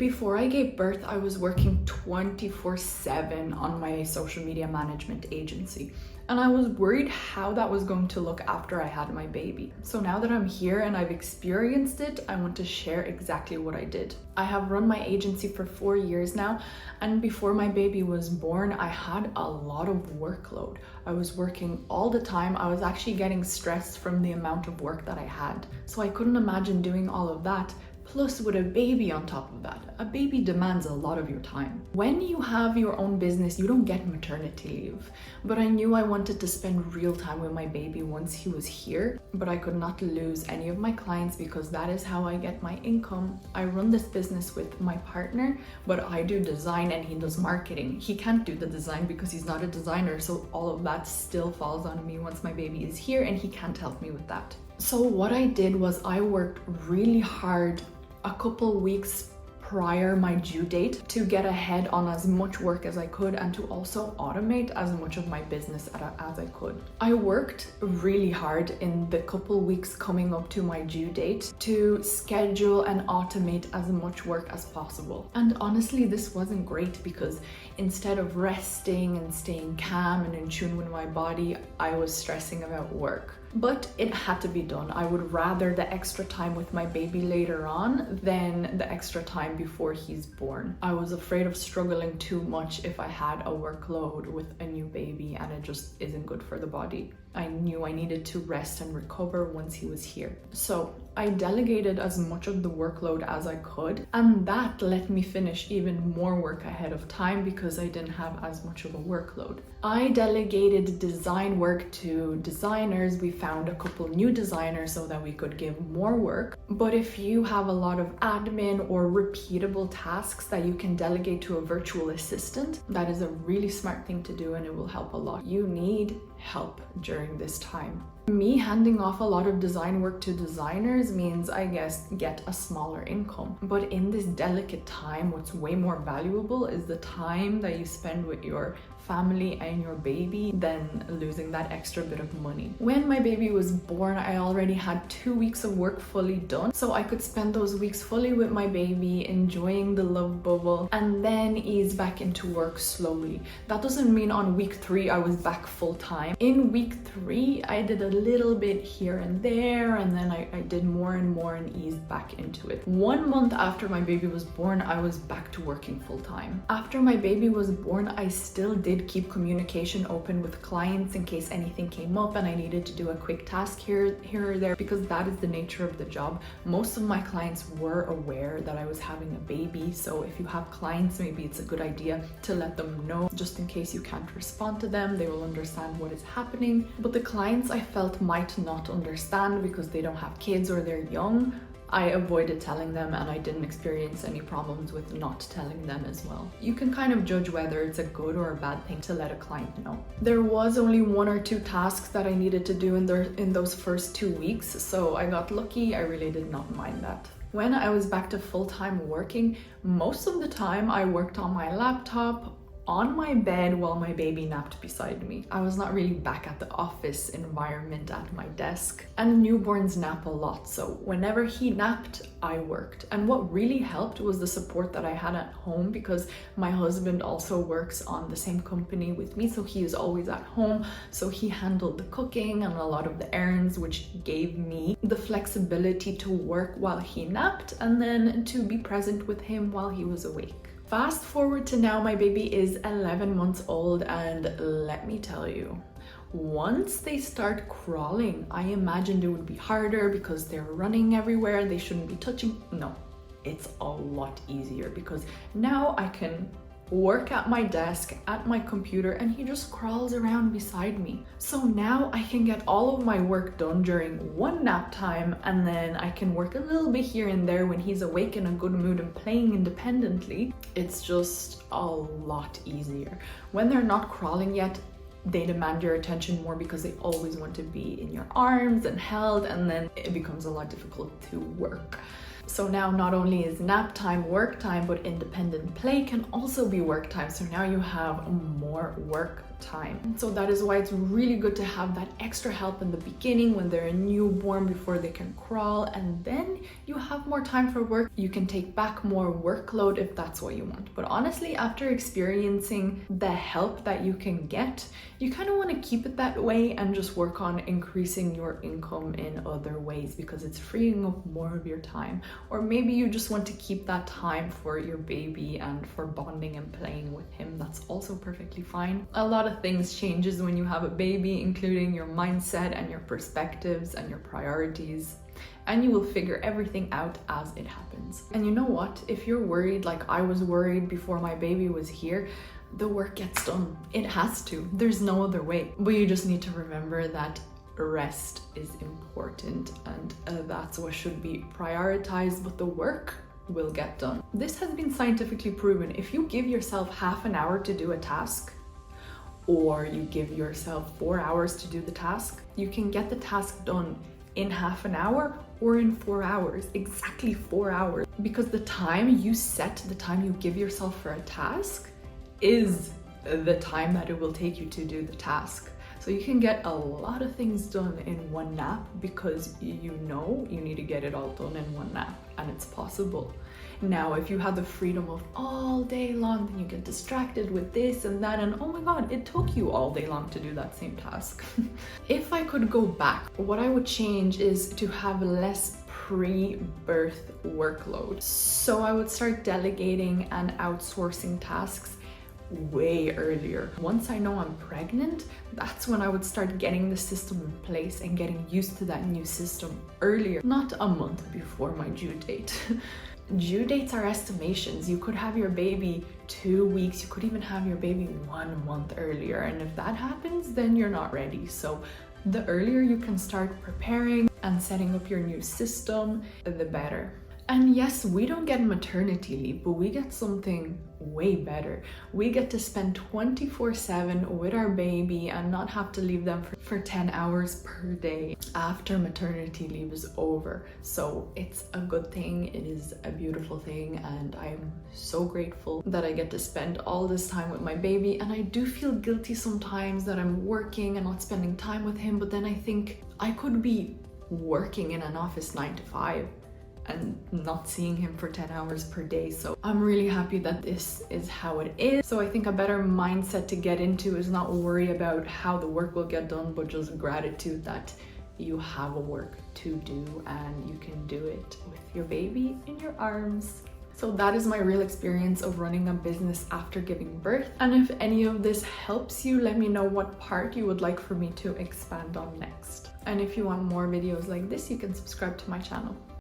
Before I gave birth, I was working 24/7 on my social media management agency, and I was worried how that was going to look after I had my baby. So now that I'm here and I've experienced it, I want to share exactly what I did. I have run my agency for 4 years now, and before my baby was born, I had a lot of workload. I was working all the time. I was actually getting stressed from the amount of work that I had. So I couldn't imagine doing all of that. Plus, with a baby on top of that, a baby demands a lot of your time. When you have your own business, you don't get maternity leave. But I knew I wanted to spend real time with my baby once he was here, but I could not lose any of my clients because that is how I get my income. I run this business with my partner, but I do design and he does marketing. He can't do the design because he's not a designer, so all of that still falls on me once my baby is here, and he can't help me with that. So what I did was I worked really hard a couple weeks prior my due date to get ahead on as much work as I could and to also automate as much of my business as I could. I worked really hard in the couple weeks coming up to my due date to schedule and automate as much work as possible. And honestly, this wasn't great because instead of resting and staying calm and in tune with my body, I was stressing about work. But it had to be done. I would rather the extra time with my baby later on than the extra time before he's born. I was afraid of struggling too much if I had a workload with a new baby, and it just isn't good for the body. I knew I needed to rest and recover once he was here. So I delegated as much of the workload as I could, and that let me finish even more work ahead of time because I didn't have as much of a workload. I delegated design work to designers. We found a couple new designers so that we could give more work. But if you have a lot of admin or repeatable tasks that you can delegate to a virtual assistant, that is a really smart thing to do, and it will help a lot. You need help during this time. Me handing off a lot of design work to designers means, I guess, get a smaller income. But in this delicate time, what's way more valuable is the time that you spend with your family and your baby than losing that extra bit of money. When my baby was born, I already had 2 weeks of work fully done, so I could spend those weeks fully with my baby, enjoying the love bubble, and then ease back into work slowly. That doesn't mean on week 3 I was back full time. In week 3, I did a little bit here and there, and then I did more and more and eased back into it. 1 month after my baby was born, I was back to working full time. After my baby was born, I still did keep communication open with clients in case anything came up and I needed to do a quick task here or there, because that is the nature of the job. Most of my clients were aware that I was having a baby, so if you have clients, maybe it's a good idea to let them know just in case you can't respond to them. They will understand what is happening. But the clients I felt might not understand because they don't have kids or they're young, I avoided telling them, and I didn't experience any problems with not telling them as well. You can kind of judge whether it's a good or a bad thing to let a client know. There was only 1 or 2 tasks that I needed to do in those first 2 weeks, so I got lucky. I really did not mind that. When I was back to full-time working, most of the time I worked on my laptop, on my bed while my baby napped beside me. I was not really back at the office environment at my desk. And newborns nap a lot, so whenever he napped, I worked. And what really helped was the support that I had at home, because my husband also works on the same company with me, so he is always at home. So he handled the cooking and a lot of the errands, which gave me the flexibility to work while he napped and then to be present with him while he was awake. Fast forward to now, my baby is 11 months old, and let me tell you, once they start crawling, I imagined it would be harder because they're running everywhere and they shouldn't be touching. No, it's a lot easier because now I can work at my desk, at my computer, and he just crawls around beside me. So now I can get all of my work done during one nap time, and then I can work a little bit here and there when he's awake in a good mood and playing independently. It's just a lot easier. When they're not crawling yet, they demand your attention more because they always want to be in your arms and held, and then it becomes a lot difficult to work. So now not only is nap time work time, but independent play can also be work time. So now you have more work time. So that is why it's really good to have that extra help in the beginning when they're a newborn before they can crawl, and then you have more time for work. You can take back more workload if that's what you want. But honestly, after experiencing the help that you can get, you kind of want to keep it that way and just work on increasing your income in other ways because it's freeing up more of your time. Or maybe you just want to keep that time for your baby and for bonding and playing with him. That's also perfectly fine. A lot of things changes when you have a baby, including your mindset and your perspectives and your priorities. And you will figure everything out as it happens. And you know what? If you're worried like I was worried before my baby was here, the work gets done. It has to. There's no other way. But you just need to remember that rest is important, and that's what should be prioritized, but the work will get done. This has been scientifically proven. If you give yourself half an hour to do a task, or you give yourself 4 hours to do the task, you can get the task done in half an hour or in 4 hours, exactly 4 hours. Because the time you set, the time you give yourself for a task is the time that it will take you to do the task. So you can get a lot of things done in one nap because you know you need to get it all done in one nap, and it's possible. Now, if you have the freedom of all day long, then you get distracted with this and that, and oh my God, it took you all day long to do that same task. If I could go back, what I would change is to have less pre-birth workload. So I would start delegating and outsourcing tasks way earlier. Once I know I'm pregnant, that's when I would start getting the system in place and getting used to that new system earlier, not a month before my due date. Due dates are estimations. You could have your baby 2 weeks, you could even have your baby 1 month earlier, and if that happens, then you're not ready. So the earlier you can start preparing and setting up your new system, the better. And yes, we don't get maternity leave, but we get something way better. We get to spend 24/7 with our baby and not have to leave them for 10 hours per day after maternity leave is over. So it's a good thing, it is a beautiful thing, and I'm so grateful that I get to spend all this time with my baby. And I do feel guilty sometimes that I'm working and not spending time with him, but then I think I could be working in an office 9 to 5 and not seeing him for 10 hours per day. So I'm really happy that this is how it is. So I think a better mindset to get into is not worry about how the work will get done, but just gratitude that you have a work to do and you can do it with your baby in your arms. So that is my real experience of running a business after giving birth. And if any of this helps you, let me know what part you would like for me to expand on next. And if you want more videos like this, you can subscribe to my channel.